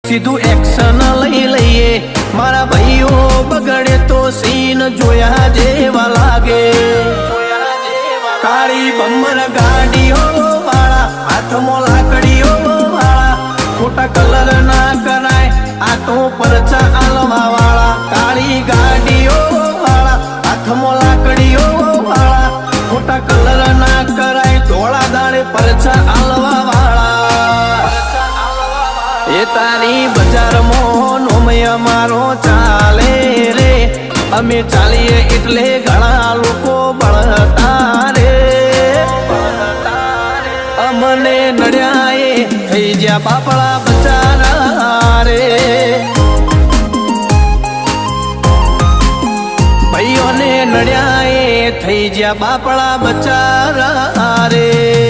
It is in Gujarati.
સીધું એક્શન લઈ લઈએ મારા ભાઈઓ બગડે તો સીન જોયા જેવા લાગે કાળી બમ્બર ગાડીઓ વાળા હાથમાં લાકડીઓ વાળા ખોટા કલર ના કરાય આ તો પરચા આલવા વાળા કાળી ગાડીઓ વાળા હાથમાં લાકડીઓ વાળા ખોટા કલર ના કરાય ધોળા દાડે પરચા આલવા વાળા એ તારી બજારમાં નોમય મારો ચાલે રે અમે ચાલીએ એટલે ઘણા લોકો બળતા રે અમને નડ્યા એ થઈ જ્યાં બાપડા બચારા રે ભાઈઓને નડ્યા એ થઈ જ્યાં બાપડા બચારા રે